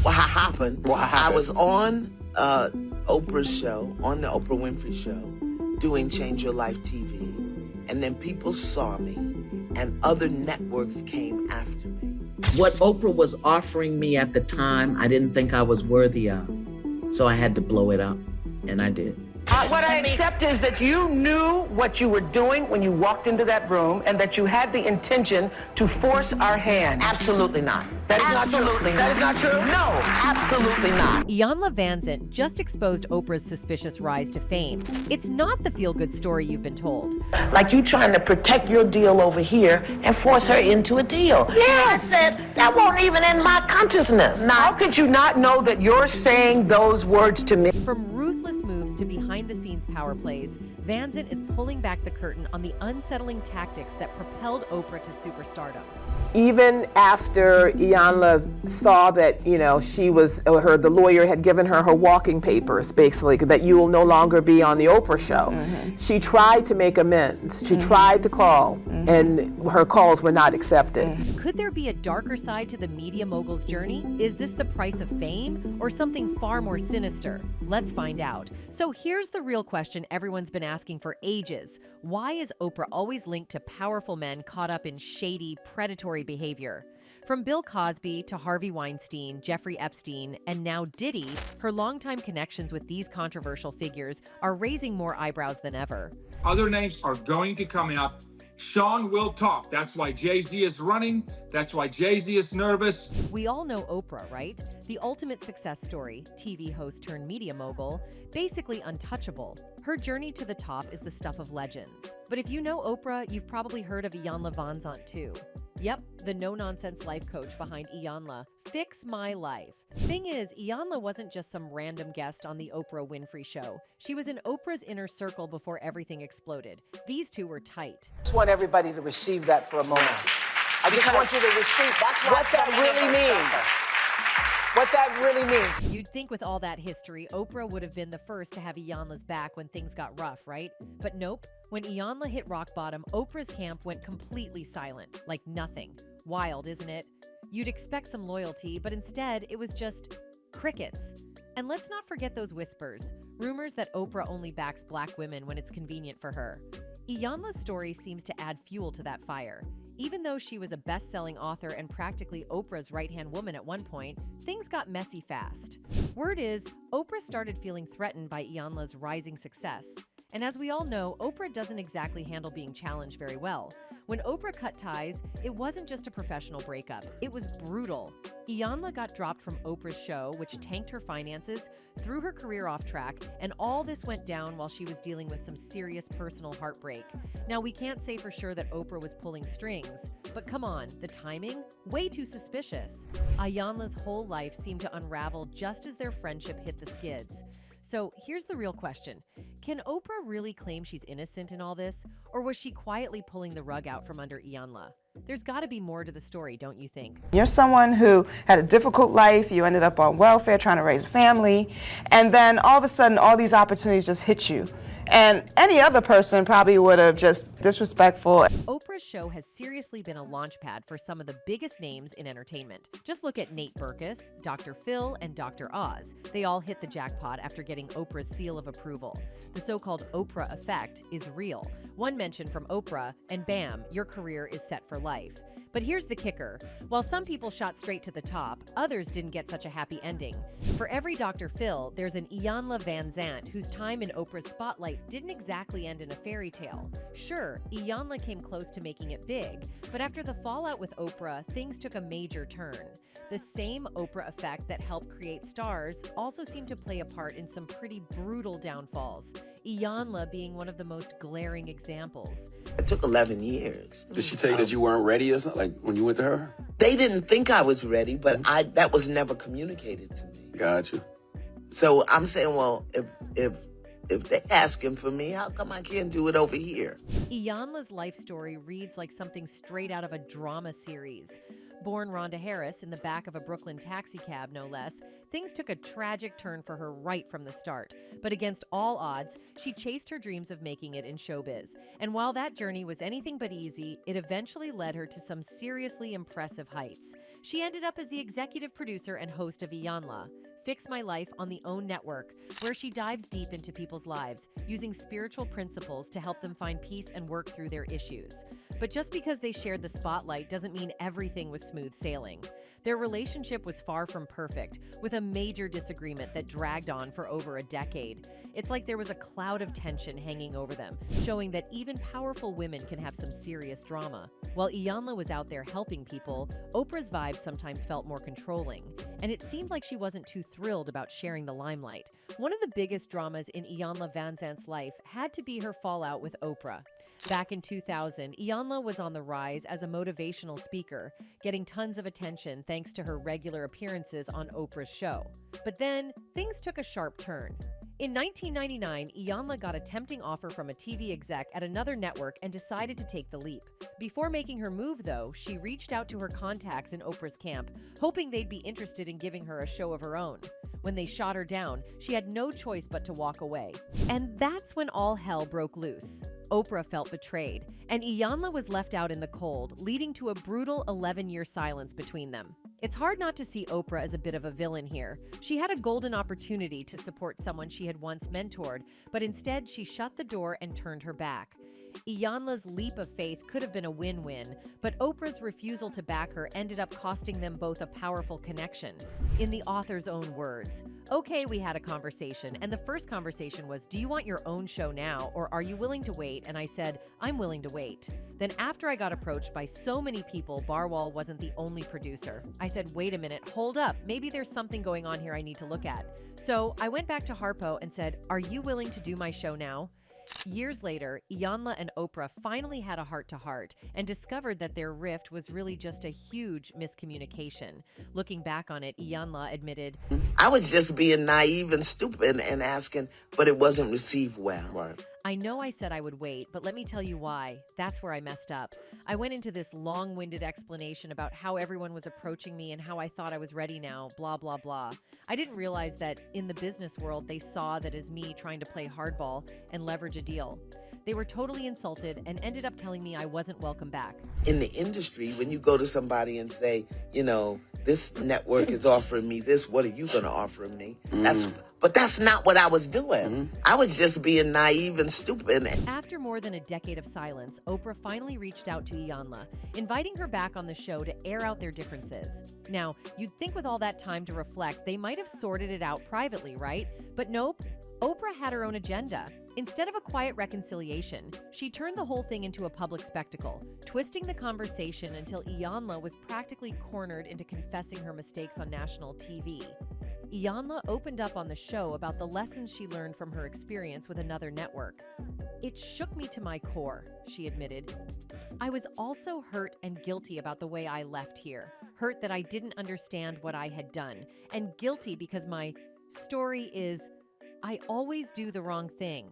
what happened. What happened? I was on Oprah's show, on the Oprah Winfrey Show, doing Change Your Life TV. And then people saw me, and other networks came after me. What Oprah was offering me at the time, I didn't think I was worthy of. So I had to blow it up, and I did. What I accept is that you knew what you were doing when you walked into that room and that you had the intention to force our hand. Absolutely not. That is not true. That is not true? No, absolutely not. Iyanla Vanzant just exposed Oprah's suspicious rise to fame. It's not the feel-good story you've been told. Like you trying to protect your deal over here and force her into a deal. Yes! I said, that won't even in my consciousness. How could you not know that you're saying those words to me? From ruthless moves to behind-the-scenes power plays, Vanzant is pulling back the curtain on the unsettling tactics that propelled Oprah to superstardom. Even after Iyanla saw that, she was, the lawyer had given her walking papers, basically, that you will no longer be on the Oprah show. She tried to make amends. She tried to call, and her calls were not accepted. Could there be a darker side to the media mogul's journey? Is this the price of fame or something far more sinister? Let's find out. So here's the real question everyone's been asking for ages. Why is Oprah always linked to powerful men caught up in shady, predatory behavior? From Bill Cosby to Harvey Weinstein, Jeffrey Epstein, and now Diddy, her longtime connections with these controversial figures are raising more eyebrows than ever. Other names are going to come up. Sean will talk. That's why Jay-Z is running. That's why Jay-Z is nervous. We all know Oprah, right? The ultimate success story, TV host turned media mogul, basically untouchable. Her journey to the top is the stuff of legends. But if you know Oprah, you've probably heard of Iyanla Vanzant too. Yep, the no-nonsense life coach behind Iyanla. Fix my life. Thing is, Iyanla wasn't just some random guest on the Oprah Winfrey Show. She was in Oprah's inner circle before everything exploded. These two were tight. I just want everybody to receive that for a moment. I just want you to receive what that really means. What that really means. You'd think with all that history, Oprah would have been the first to have Iyanla's back when things got rough, right? But nope. When Iyanla hit rock bottom, Oprah's camp went completely silent, like nothing. Wild, isn't it? You'd expect some loyalty, but instead it was just crickets. And let's not forget those whispers, rumors that Oprah only backs black women when it's convenient for her. Iyanla's story seems to add fuel to that fire. Even though she was a best-selling author and practically Oprah's right-hand woman at one point, things got messy fast. Word is, Oprah started feeling threatened by Iyanla's rising success. And as we all know, Oprah doesn't exactly handle being challenged very well. When Oprah cut ties, it wasn't just a professional breakup, it was brutal. Iyanla got dropped from Oprah's show, which tanked her finances, threw her career off track, and all this went down while she was dealing with some serious personal heartbreak. Now, we can't say for sure that Oprah was pulling strings, but come on, the timing? Way too suspicious. Iyanla's whole life seemed to unravel just as their friendship hit the skids. So here's the real question. Can Oprah really claim she's innocent in all this? Or was she quietly pulling the rug out from under Iyanla? There's got to be more to the story, don't you think? You're someone who had a difficult life, you ended up on welfare trying to raise a family, and then all of a sudden all these opportunities just hit you. And any other person probably would have just disrespectful. Oprah's show has seriously been a launchpad for some of the biggest names in entertainment. Just look at Nate Berkus, Dr. Phil, and Dr. Oz. They all hit the jackpot after getting Oprah's seal of approval. The so-called Oprah Effect is real. One mention from Oprah, and bam, your career is set for life. But here's the kicker. While some people shot straight to the top, others didn't get such a happy ending. For every Dr. Phil, there's an Iyanla Vanzant whose time in Oprah's spotlight didn't exactly end in a fairy tale. Sure, Iyanla came close to making it big, but after the fallout with Oprah, things took a major turn. The same Oprah effect that helped create stars also seemed to play a part in some pretty brutal downfalls, Iyanla being one of the most glaring examples. It took 11 years. Did she tell you that you weren't ready or something, like when you went to her? They didn't think I was ready, but that was never communicated to me. Gotcha. So I'm saying, well, if they're asking for me, how come I can't do it over here? Iyanla's life story reads like something straight out of a drama series. Born Rhonda Harris in the back of a Brooklyn taxicab, no less, things took a tragic turn for her right from the start. But against all odds, she chased her dreams of making it in showbiz. And while that journey was anything but easy, it eventually led her to some seriously impressive heights. She ended up as the executive producer and host of Iyanla, Fix My Life on the OWN network, where she dives deep into people's lives, using spiritual principles to help them find peace and work through their issues. But just because they shared the spotlight doesn't mean everything was smooth sailing. Their relationship was far from perfect, with a major disagreement that dragged on for over a decade. It's like there was a cloud of tension hanging over them, showing that even powerful women can have some serious drama. While Iyanla was out there helping people, Oprah's vibe sometimes felt more controlling, and it seemed like she wasn't too thrilled about sharing the limelight. One of the biggest dramas in Lyanla Vanzant's life had to be her fallout with Oprah. Back in 2000, Iyanla was on the rise as a motivational speaker, getting tons of attention thanks to her regular appearances on Oprah's show. But then, things took a sharp turn. In 1999, Iyanla got a tempting offer from a TV exec at another network and decided to take the leap. Before making her move, though, she reached out to her contacts in Oprah's camp, hoping they'd be interested in giving her a show of her own. When they shot her down, she had no choice but to walk away. And that's when all hell broke loose. Oprah felt betrayed, and Iyanla was left out in the cold, leading to a brutal 11-year silence between them. It's hard not to see Oprah as a bit of a villain here. She had a golden opportunity to support someone she had once mentored, but instead she shut the door and turned her back. Iyanla's leap of faith could have been a win-win, but Oprah's refusal to back her ended up costing them both a powerful connection. In the author's own words, "Okay, we had a conversation, and the first conversation was, do you want your own show now, or are you willing to wait? And I said, I'm willing to wait. Then after I got approached by so many people, Barwal wasn't the only producer. I said, wait a minute, hold up, maybe there's something going on here I need to look at. So I went back to Harpo and said, are you willing to do my show now?" Years later, Iyanla and Oprah finally had a heart-to-heart and discovered that their rift was really just a huge miscommunication. Looking back on it, Iyanla admitted, I was just being naive and stupid and asking, but it wasn't received well. Right. I know I said I would wait, but let me tell you why. That's where I messed up. I went into this long-winded explanation about how everyone was approaching me and how I thought I was ready now, blah, blah, blah. I didn't realize that in the business world, they saw that as me trying to play hardball and leverage a deal. They were totally insulted and ended up telling me I wasn't welcome back. In the industry, when you go to somebody and say, you know, this network is offering me this, what are you going to offer me? But that's not what I was doing. I was just being naive and stupid. After more than a decade of silence, Oprah finally reached out to Iyanla, inviting her back on the show to air out their differences. Now, you'd think with all that time to reflect, they might have sorted it out privately, right? But nope, Oprah had her own agenda. Instead of a quiet reconciliation, she turned the whole thing into a public spectacle, twisting the conversation until Iyanla was practically cornered into confessing her mistakes on national TV. Iyanla opened up on the show about the lessons she learned from her experience with another network. It shook me to my core, she admitted. I was also hurt and guilty about the way I left here. Hurt that I didn't understand what I had done, and guilty because my story is, I always do the wrong thing.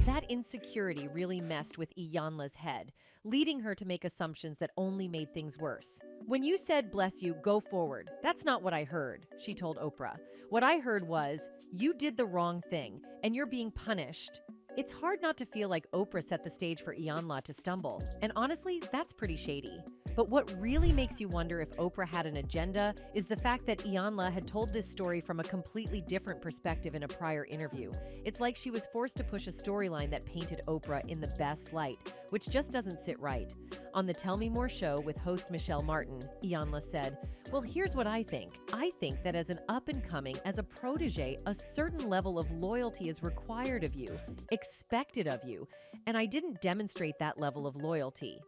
That insecurity really messed with Iyanla's head, leading her to make assumptions that only made things worse. When you said, bless you, go forward, that's not what I heard, she told Oprah. What I heard was, you did the wrong thing, and you're being punished. It's hard not to feel like Oprah set the stage for Iyanla to stumble, and honestly, that's pretty shady. But what really makes you wonder if Oprah had an agenda is the fact that Iyanla had told this story from a completely different perspective in a prior interview. It's like she was forced to push a storyline that painted Oprah in the best light, which just doesn't sit right. On the Tell Me More show with host Michelle Martin, Iyanla said, well, here's what I think. I think that as an up-and-coming, as a protege, a certain level of loyalty is required of you, expected of you, and I didn't demonstrate that level of loyalty.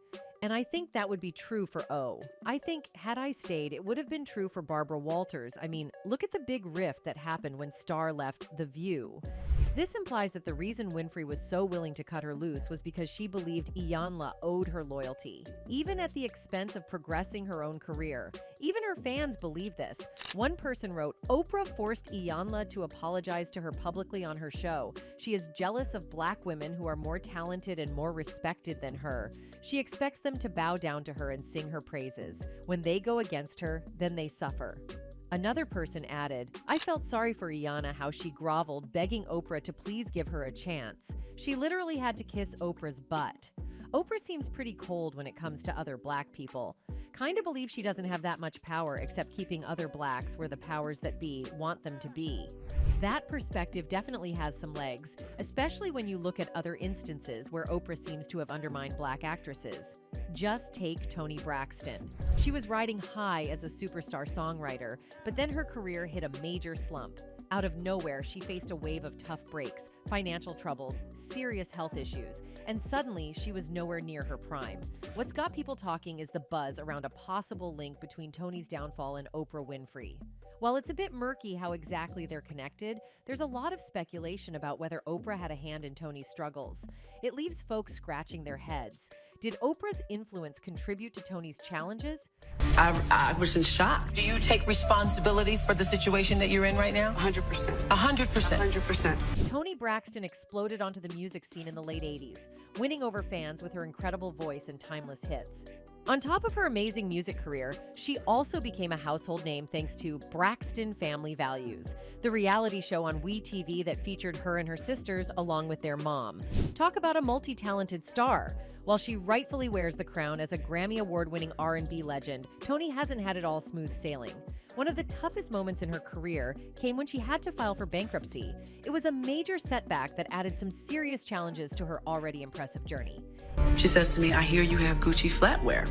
And I think that would be true for O. I think had I stayed, it would have been true for Barbara Walters. I mean, look at the big rift that happened when Starr left The View. This implies that the reason Winfrey was so willing to cut her loose was because she believed Iyanla owed her loyalty, even at the expense of progressing her own career. Even her fans believe this. One person wrote, Oprah forced Iyanla to apologize to her publicly on her show. She is jealous of Black women who are more talented and more respected than her. She expects them to bow down to her and sing her praises. When they go against her, then they suffer. Another person added, I felt sorry for Iyanla how she groveled, begging Oprah to please give her a chance. She literally had to kiss Oprah's butt. Oprah seems pretty cold when it comes to other Black people. kind of believes she doesn't have that much power except keeping other blacks where the powers that be want them to be. That perspective definitely has some legs, especially when you look at other instances where Oprah seems to have undermined black actresses. Just take Toni Braxton. She was riding high as a superstar songwriter, but then her career hit a major slump. Out of nowhere, she faced a wave of tough breaks, financial troubles, serious health issues, and suddenly she was nowhere near her prime. What's got people talking is the buzz around a possible link between Toni's downfall and Oprah Winfrey. While it's a bit murky how exactly they're connected, there's a lot of speculation about whether Oprah had a hand in Toni's struggles. It leaves folks scratching their heads. Did Oprah's influence contribute to Toni's challenges? I was in shock. Do you take responsibility for the situation that you're in right now? 100%. 100%. 100%. Toni Braxton exploded onto the music scene in the late 80s, winning over fans with her incredible voice and timeless hits. On top of her amazing music career, she also became a household name thanks to Braxton Family Values, the reality show on WeTV that featured her and her sisters along with their mom. Talk about a multi-talented star. While she rightfully wears the crown as a Grammy Award-winning R&B legend, Toni hasn't had it all smooth sailing. One of the toughest moments in her career came when she had to file for bankruptcy. It was a major setback that added some serious challenges to her already impressive journey. She says to me, I hear you have Gucci flatware.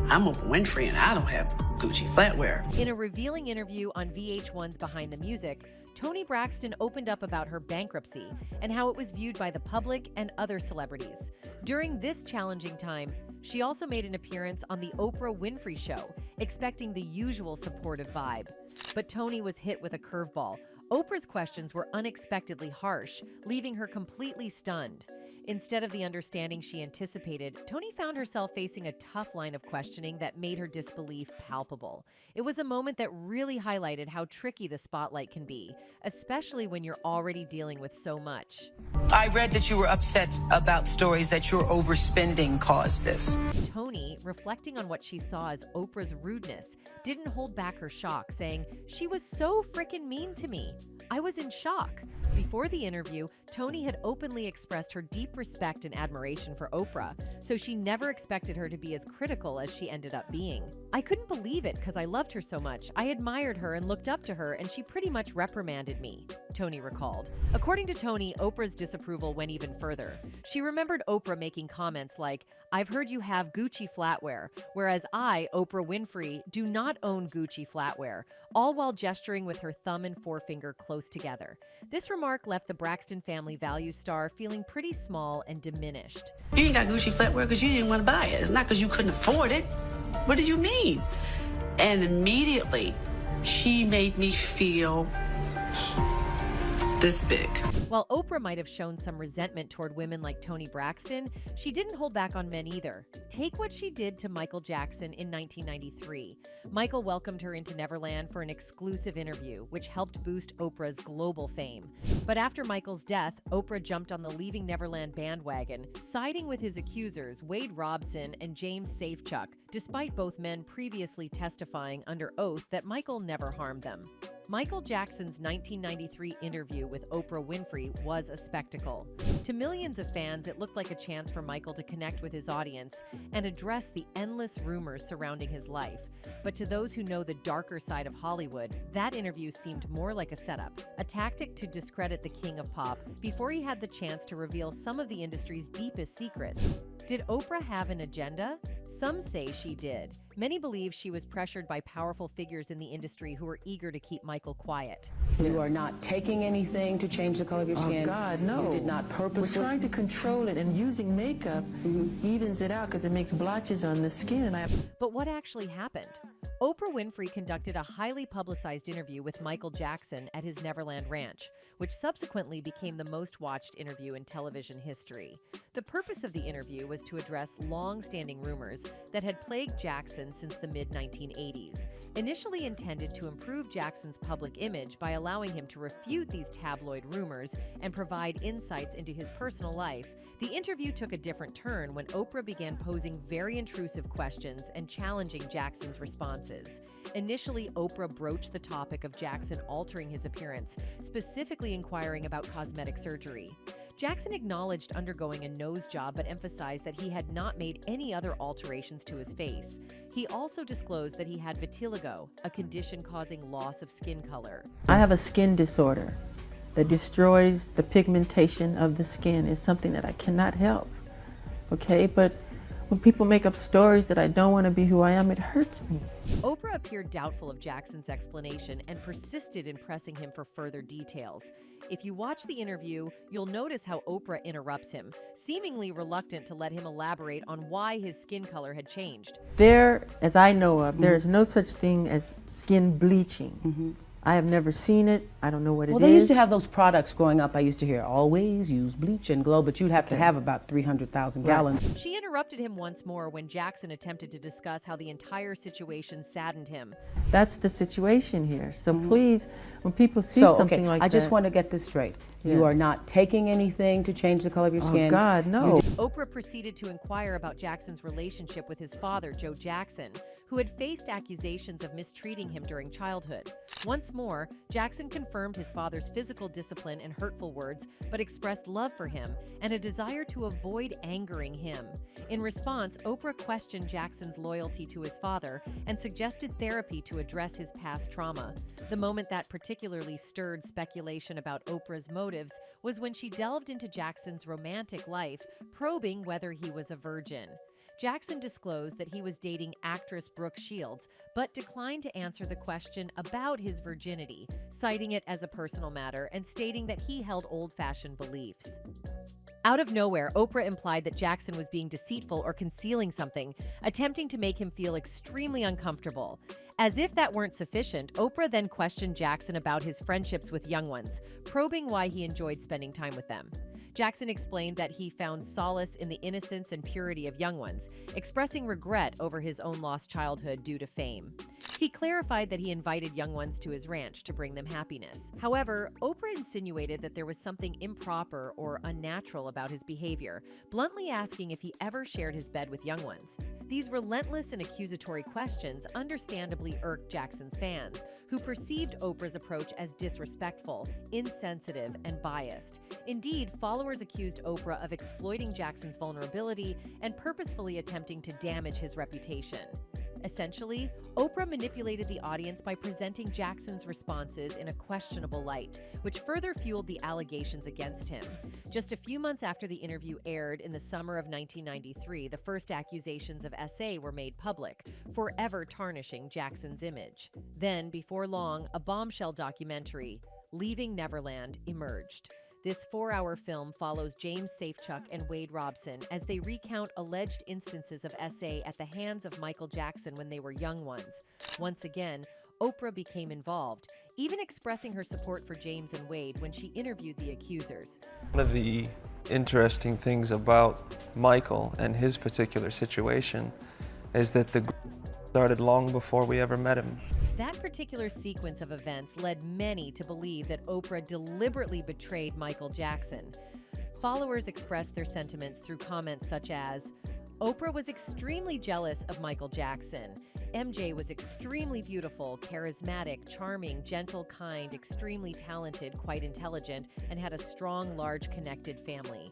I'm Oprah Winfrey and I don't have Gucci flatware. In a revealing interview on VH1's Behind the Music, Toni Braxton opened up about her bankruptcy and how it was viewed by the public and other celebrities. During this challenging time, she also made an appearance on The Oprah Winfrey Show, expecting the usual supportive vibe. But Toni was hit with a curveball. Oprah's questions were unexpectedly harsh, leaving her completely stunned. Instead of the understanding she anticipated, Toni found herself facing a tough line of questioning that made her disbelief palpable. It was a moment that really highlighted how tricky the spotlight can be, especially when you're already dealing with so much. I read that you were upset about stories that your overspending caused this. Toni, reflecting on what she saw as Oprah's rudeness, didn't hold back her shock, saying, "She was so frickin' mean to me. I was in shock." Before the interview, Toni had openly expressed her deep respect and admiration for Oprah, so she never expected her to be as critical as she ended up being. "I couldn't believe it because I loved her so much. I admired her and looked up to her, and she pretty much reprimanded me," Toni recalled. According to Toni, Oprah's disapproval went even further. She remembered Oprah making comments like, "I've heard you have Gucci flatware, whereas I, Oprah Winfrey, do not own Gucci flatware," all while gesturing with her thumb and forefinger close together. This remark left the Braxton Family Values star feeling pretty small and diminished. You ain't got Gucci flatware because you didn't want to buy it. It's not because you couldn't afford it. What do you mean? And immediately, she made me feel this big. While Oprah might have shown some resentment toward women like Toni Braxton, she didn't hold back on men either. Take what she did to Michael Jackson in 1993. Michael welcomed her into Neverland for an exclusive interview, which helped boost Oprah's global fame. But after Michael's death, Oprah jumped on the Leaving Neverland bandwagon, siding with his accusers, Wade Robson and James Safechuck, despite both men previously testifying under oath that Michael never harmed them. Michael Jackson's 1993 interview with Oprah Winfrey was a spectacle. To millions of fans, it looked like a chance for Michael to connect with his audience and address the endless rumors surrounding his life. But to those who know the darker side of Hollywood, that interview seemed more like a setup, a tactic to discredit the king of pop before he had the chance to reveal some of the industry's deepest secrets. Did Oprah have an agenda? Some say she did. Many believe she was pressured by powerful figures in the industry who were eager to keep Michael quiet. You are not taking anything to change the color of your skin. Oh, God, no. You did not purposely. We're trying to control it, and using makeup evens it out because it makes blotches on the skin. But what actually happened? Oprah Winfrey conducted a highly publicized interview with Michael Jackson at his Neverland Ranch, which subsequently became the most watched interview in television history. The purpose of the interview was to address long-standing rumors that had plagued Jackson since the mid-1980s. Initially intended to improve Jackson's public image by allowing him to refute these tabloid rumors and provide insights into his personal life, the interview took a different turn when Oprah began posing very intrusive questions and challenging Jackson's responses. Initially, Oprah broached the topic of Jackson altering his appearance, specifically inquiring about cosmetic surgery. Jackson acknowledged undergoing a nose job but emphasized that he had not made any other alterations to his face. He also disclosed that he had vitiligo, a condition causing loss of skin color. I have a skin disorder that destroys the pigmentation of the skin. It's something that I cannot help, okay? But when people make up stories that I don't want to be who I am, it hurts me. Oprah appeared doubtful of Jackson's explanation and persisted in pressing him for further details. If you watch the interview, you'll notice how Oprah interrupts him, seemingly reluctant to let him elaborate on why his skin color had changed. There, as I know of, there is no such thing as skin bleaching. I have never seen it. I don't know what it is. Well, they used to have those products growing up. I used to hear always use bleach and glow, but you'd have to have about 300,000 gallons. She interrupted him once more when Jackson attempted to discuss how the entire situation saddened him. That's the situation here. So please, when people see something like that. I just want to get this straight. You are not taking anything to change the color of your skin. Oh, God, no. Oprah proceeded to inquire about Jackson's relationship with his father, Joe Jackson, who had faced accusations of mistreating him during childhood. Once more, Jackson confirmed his father's physical discipline and hurtful words, but expressed love for him and a desire to avoid angering him. In response, Oprah questioned Jackson's loyalty to his father and suggested therapy to address his past trauma. The moment that particularly stirred speculation about Oprah's motives was when she delved into Jackson's romantic life, probing whether he was a virgin. Jackson disclosed that he was dating actress Brooke Shields, but declined to answer the question about his virginity, citing it as a personal matter and stating that he held old-fashioned beliefs. Out of nowhere, Oprah implied that Jackson was being deceitful or concealing something, attempting to make him feel extremely uncomfortable. As if that weren't sufficient, Oprah then questioned Jackson about his friendships with young ones, probing why he enjoyed spending time with them. Jackson explained that he found solace in the innocence and purity of young ones, expressing regret over his own lost childhood due to fame. He clarified that he invited young ones to his ranch to bring them happiness. However, Oprah insinuated that there was something improper or unnatural about his behavior, bluntly asking if he ever shared his bed with young ones. These relentless and accusatory questions understandably irked Jackson's fans, who perceived Oprah's approach as disrespectful, insensitive, and biased. Indeed, followers accused Oprah of exploiting Jackson's vulnerability and purposefully attempting to damage his reputation. Essentially, Oprah manipulated the audience by presenting Jackson's responses in a questionable light, which further fueled the allegations against him. Just a few months after the interview aired in the summer of 1993, the first accusations of SA were made public, forever tarnishing Jackson's image. Then, before long, a bombshell documentary, Leaving Neverland, emerged. This 4-hour film follows James Safechuck and Wade Robson as they recount alleged instances of SA at the hands of Michael Jackson when they were young ones. Once again, Oprah became involved, even expressing her support for James and Wade when she interviewed the accusers. One of the interesting things about Michael and his particular situation is that the started long before we ever met him. That particular sequence of events led many to believe that Oprah deliberately betrayed Michael Jackson. Followers expressed their sentiments through comments such as, Oprah was extremely jealous of Michael Jackson. MJ was extremely beautiful, charismatic, charming, gentle, kind, extremely talented, quite intelligent, and had a strong, large, connected family.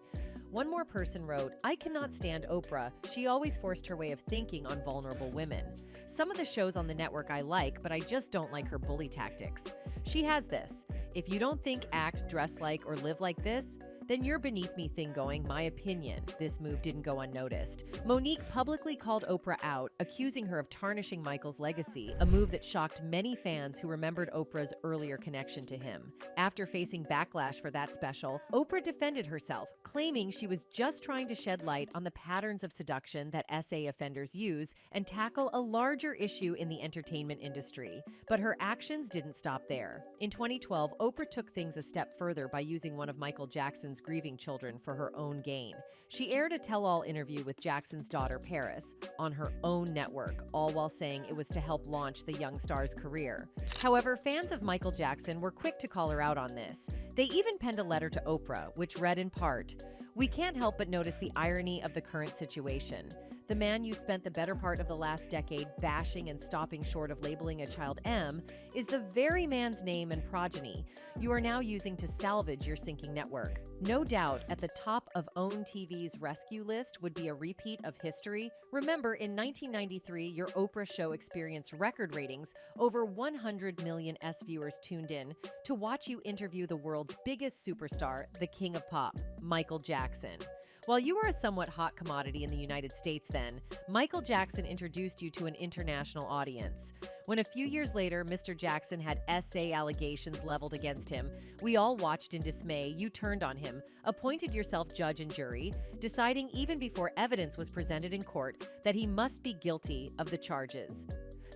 One more person wrote, I cannot stand Oprah. She always forced her way of thinking on vulnerable women. Some of the shows on the network I like, but I just don't like her bully tactics. She has this. If you don't think, act, dress like, or live like this, then you're beneath me thing going, my opinion. This move didn't go unnoticed. Monique publicly called Oprah out, accusing her of tarnishing Michael's legacy, a move that shocked many fans who remembered Oprah's earlier connection to him. After facing backlash for that special, Oprah defended herself, claiming she was just trying to shed light on the patterns of seduction that SA offenders use and tackle a larger issue in the entertainment industry. But her actions didn't stop there. In 2012, Oprah took things a step further by using one of Michael Jackson's grieving children for her own gain. She aired a tell-all interview with Jackson's daughter, Paris, on her own network, all while saying it was to help launch the young star's career. However, fans of Michael Jackson were quick to call her out on this. They even penned a letter to Oprah, which read in part, "We can't help but notice the irony of the current situation. The man you spent the better part of the last decade bashing and stopping short of labeling a child M is the very man's name and progeny you are now using to salvage your sinking network. No doubt, at the top of OWN TV's rescue list would be a repeat of history. Remember, in 1993, your Oprah show experienced record ratings. Over 100 million viewers tuned in to watch you interview the world's biggest superstar, the king of pop, Michael Jackson. While you were a somewhat hot commodity in the United States then, Michael Jackson introduced you to an international audience. When a few years later, Mr. Jackson had SA allegations leveled against him, we all watched in dismay. You turned on him, appointed yourself judge and jury, deciding even before evidence was presented in court that he must be guilty of the charges.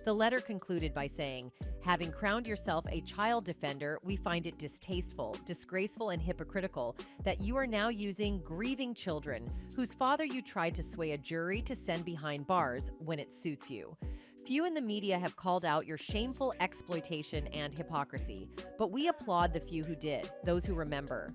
The letter concluded by saying, having crowned yourself a child defender, we find it distasteful, disgraceful, and hypocritical that you are now using grieving children whose father you tried to sway a jury to send behind bars when it suits you. Few in the media have called out your shameful exploitation and hypocrisy, but we applaud the few who did, those who remember.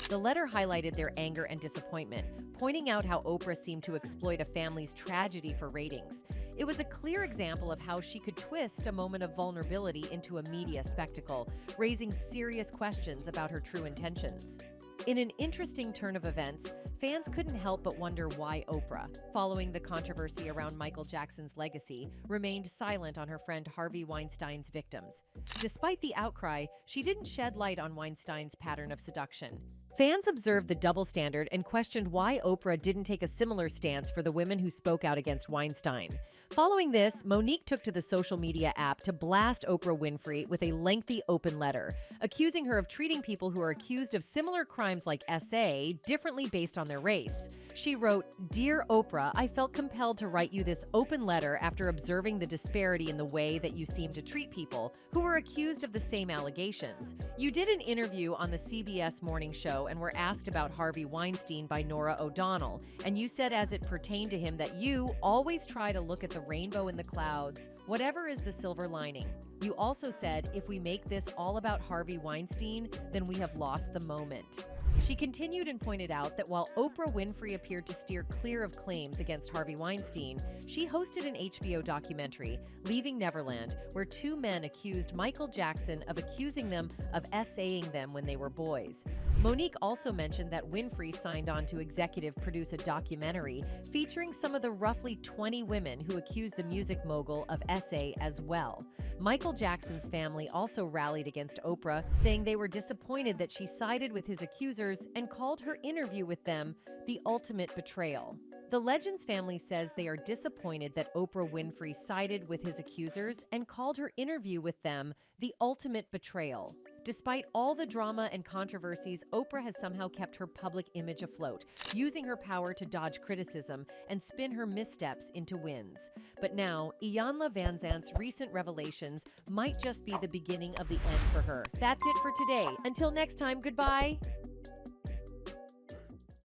The letter highlighted their anger and disappointment, pointing out how Oprah seemed to exploit a family's tragedy for ratings. It was a clear example of how she could twist a moment of vulnerability into a media spectacle, raising serious questions about her true intentions. In an interesting turn of events, fans couldn't help but wonder why Oprah, following the controversy around Michael Jackson's legacy, remained silent on her friend Harvey Weinstein's victims. Despite the outcry, she didn't shed light on Weinstein's pattern of seduction. Fans observed the double standard and questioned why Oprah didn't take a similar stance for the women who spoke out against Weinstein. Following this, Monique took to the social media app to blast Oprah Winfrey with a lengthy open letter, accusing her of treating people who are accused of similar crimes like SA differently based on their race. She wrote, "Dear Oprah, I felt compelled to write you this open letter after observing the disparity in the way that you seem to treat people who were accused of the same allegations. You did an interview on the CBS morning show and were asked about Harvey Weinstein by Norah O'Donnell, and you said as it pertained to him that you always try to look at the rainbow in the clouds, whatever is the silver lining. You also said, if we make this all about Harvey Weinstein, then we have lost the moment." She continued and pointed out that while Oprah Winfrey appeared to steer clear of claims against Harvey Weinstein, she hosted an HBO documentary, Leaving Neverland, where two men accused Michael Jackson of accusing them of SAing them when they were boys. Monique also mentioned that Winfrey signed on to executive produce a documentary featuring some of the roughly 20 women who accused the music mogul of SA as well. Michael Jackson's family also rallied against Oprah, saying they were disappointed that she sided with his accusers and called her interview with them the ultimate betrayal. The Legends family says they are disappointed that Oprah Winfrey sided with his accusers and called her interview with them the ultimate betrayal. Despite all the drama and controversies, Oprah has somehow kept her public image afloat, using her power to dodge criticism and spin her missteps into wins. But now, Iyanla Vanzant's recent revelations might just be the beginning of the end for her. That's it for today. Until next time, goodbye.